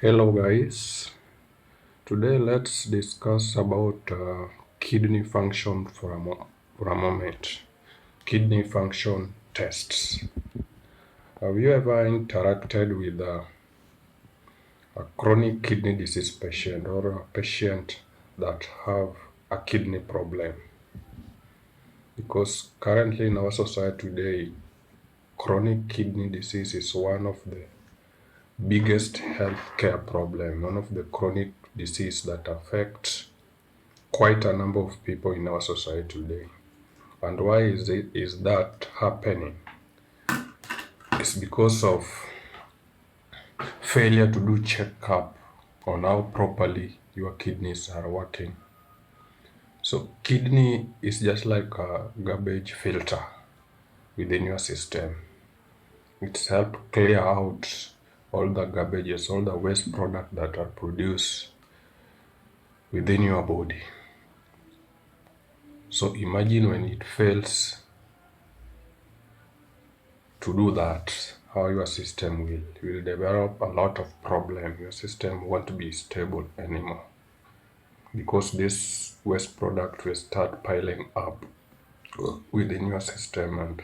Hello guys, today let's discuss about kidney function for a moment. Kidney function tests. Have you ever interacted with a chronic kidney disease patient or a patient that have a kidney problem? Because currently in our society today, chronic kidney disease is one of the biggest healthcare problem, one of the chronic disease that affects quite a number of people in our society today. And why is that happening? It's because of failure to do checkup on how properly your kidneys are working. So kidney is just like a garbage filter within your system. It's help clear out all the garbages, all the waste product that are produced within your body. So imagine when it fails to do that, how your system will develop a lot of problem. Your system won't be stable anymore because this waste product will start piling up within your system, and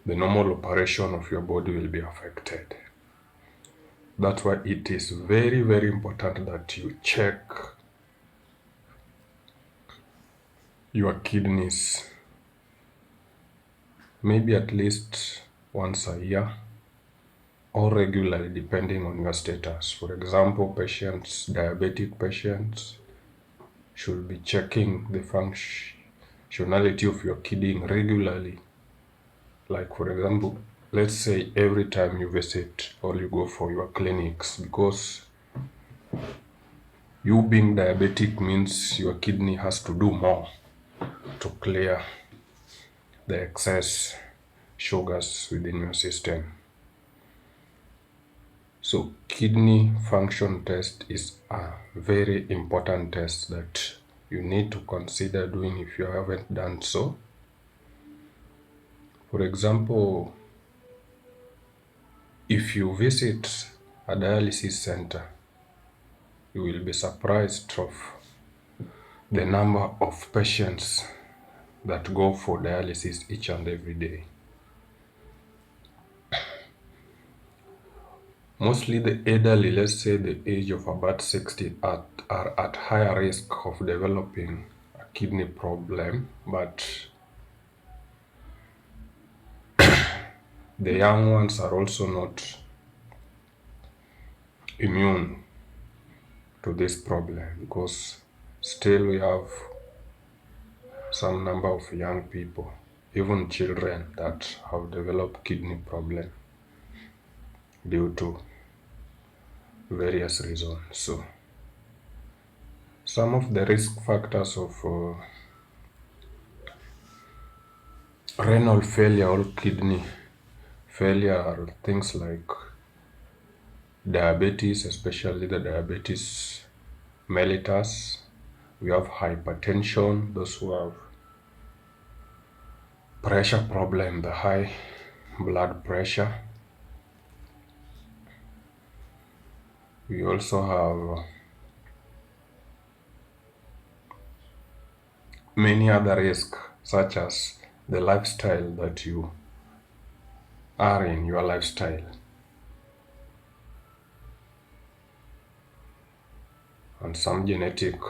the normal operation of your body will be affected. That's why it is very important that you check your kidneys maybe at least once a year or regularly depending on your status. For example, diabetic patients should be checking the functionality of your kidney regularly. Like for example, let's say every time you visit or you go for your clinics, because you being diabetic means your kidney has to do more to clear the excess sugars within your system. So kidney function test is a very important test that you need to consider doing if you haven't done so. For example, if you visit a dialysis center, you will be surprised of the number of patients that go for dialysis each and every day. Mostly the elderly, let's say the age of about 60, are at higher risk of developing a kidney problem, but the young ones are also not immune to this problem, because still we have some number of young people, even children, that have developed kidney problem due to various reasons. So some of the risk factors of renal failure or kidney failure are things like diabetes, especially the diabetes mellitus. We have hypertension, those who have pressure problem, the high blood pressure. We also have many other risks, such as the lifestyle that you are in, your lifestyle, and some genetic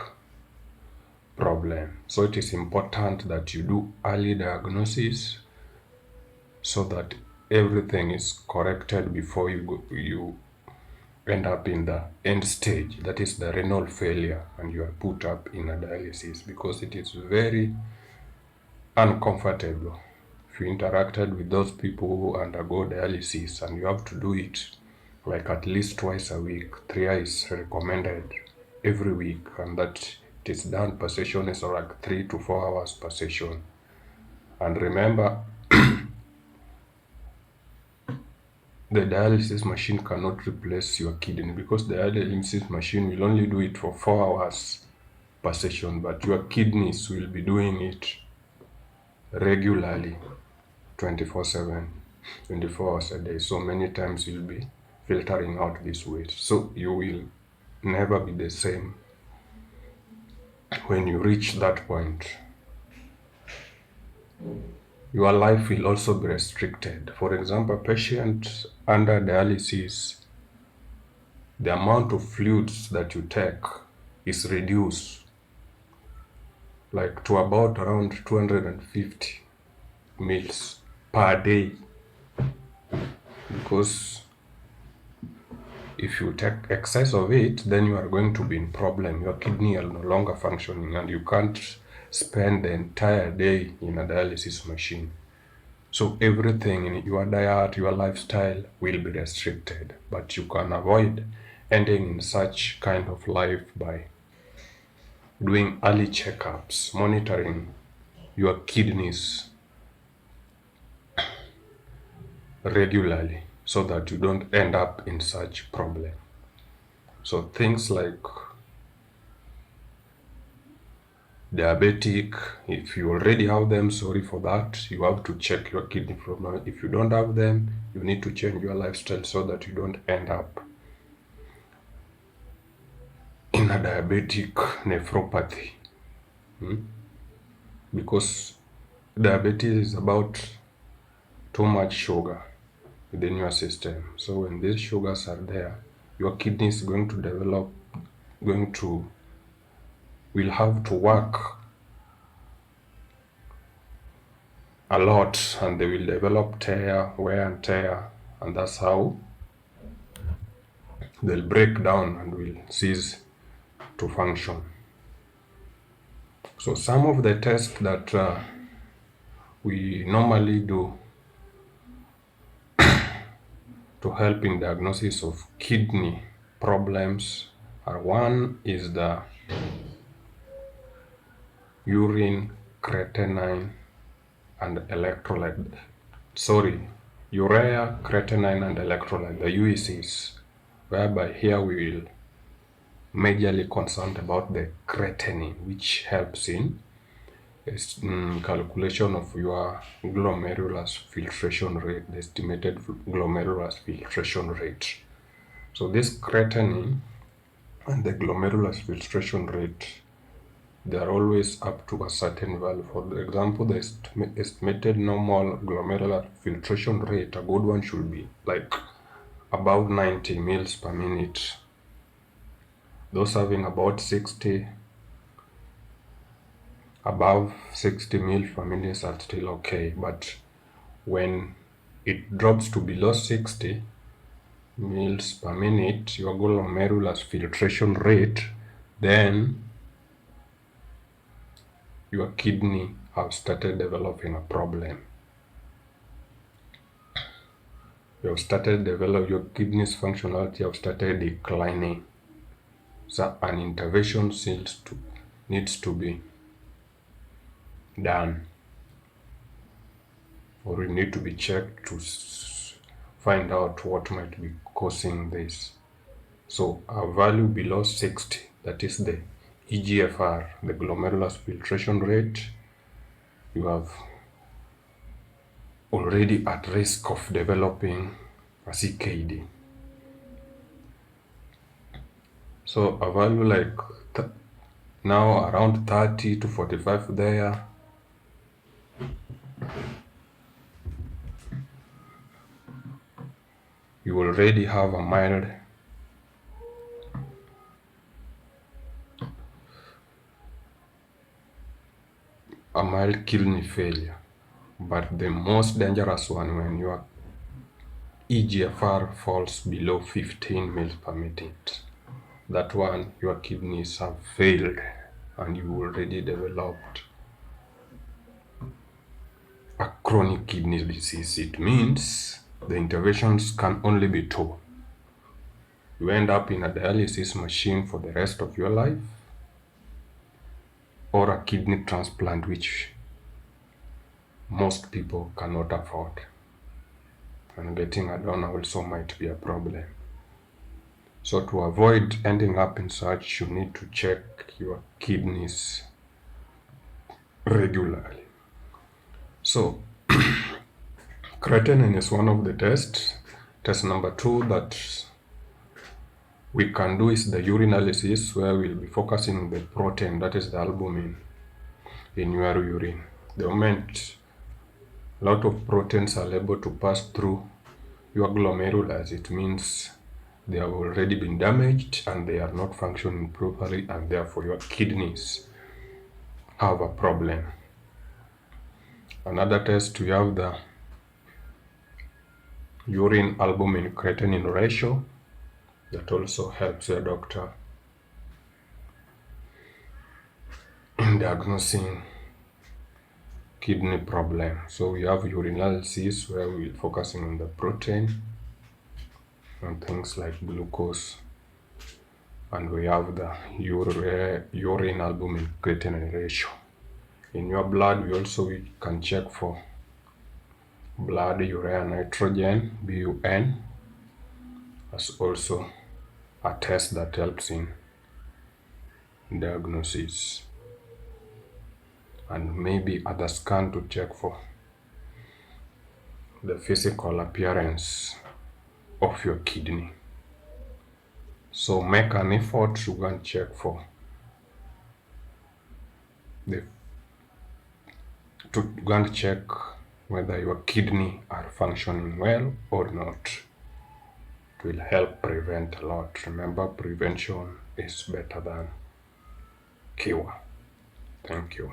problem. So it is important that you do early diagnosis so that everything is corrected before you end up in the end stage, that is the renal failure, and you are put up in a dialysis, because it is very uncomfortable. If you interacted with those people who undergo dialysis and you have to do it like at least twice a week, 3 is recommended every week, and that it is done per session is like 3 to 4 hours per session. And remember, the dialysis machine cannot replace your kidney, because the dialysis machine will only do it for 4 hours per session, but your kidneys will be doing it regularly 24/7, 24 hours a day. So many times you'll be filtering out this waste. So you will never be the same when you reach that point. Your life will also be restricted. For example, patients under dialysis, the amount of fluids that you take is reduced like to about around 250 mils per day, because if you take excess of it, then you are going to be in problem. Your kidney are no longer functioning and you can't spend the entire day in a dialysis machine. So everything in your diet, your lifestyle will be restricted, but you can avoid ending in such kind of life by doing early checkups, monitoring your kidneys regularly so that you don't end up in such problem. So things like diabetic, if you already have them, sorry for that, you have to check your kidney problem. If you don't have them, you need to change your lifestyle so that you don't end up in a diabetic nephropathy. Because diabetes is about too much sugar within your system. So when these sugars are there, your kidney is going to develop, will have to work a lot, and they will develop wear and tear, and that's how they'll break down and will cease to function. So some of the tests that we normally do to help in diagnosis of kidney problems are: one is the urine creatinine and electrolyte. Urea, creatinine, and electrolyte, the UECs, whereby here we will majorly concerned about the creatinine, which helps in calculation of your glomerular filtration rate, the estimated glomerular filtration rate. So this creatinine and the glomerular filtration rate, they are always up to a certain value. For example, the estimated normal glomerular filtration rate, a good one should be like above 90 mils per minute. Those having about 60, above 60 mil per minute are still okay, but when it drops to below 60 mils per minute, your glomerular filtration rate, then your kidney have started developing a problem. Your kidney's functionality have started declining. So an intervention needs to be done, or you need to be checked to find out what might be causing this. So a value below 60, that is the EGFR, the glomerular filtration rate, you have already at risk of developing a CKD. So a value like now around 30 to 45 there, you already have a mild kidney failure. But the most dangerous one, when your EGFR falls below 15 mils per minute, that one, your kidneys have failed and you already developed a chronic kidney disease. It means the interventions can only be two. You end up in a dialysis machine for the rest of your life, or a kidney transplant, which most people cannot afford. And getting a donor also might be a problem. So to avoid ending up in such, you need to check your kidneys regularly. So creatinine is one of the tests. Test number 2 that we can do is the urine analysis, where we'll be focusing on the protein, that is the albumin, in your urine. The moment a lot of proteins are able to pass through your glomerulus, it means they have already been damaged and they are not functioning properly, and therefore your kidneys have a problem. Another test, we have the urine albumin creatinine ratio that also helps the doctor in diagnosing kidney problem. So we have urinalysis, where we're focusing on the protein and things like glucose, and we have the urine albumin creatinine ratio. In your blood, we can check for blood urea nitrogen, BUN, as also a test that helps in diagnosis, and maybe other scan to check for the physical appearance of your kidney. So make an effort to go and check for the to go and check whether your kidney are functioning well or not. It will help prevent a lot. Remember, prevention is better than cure. Thank you.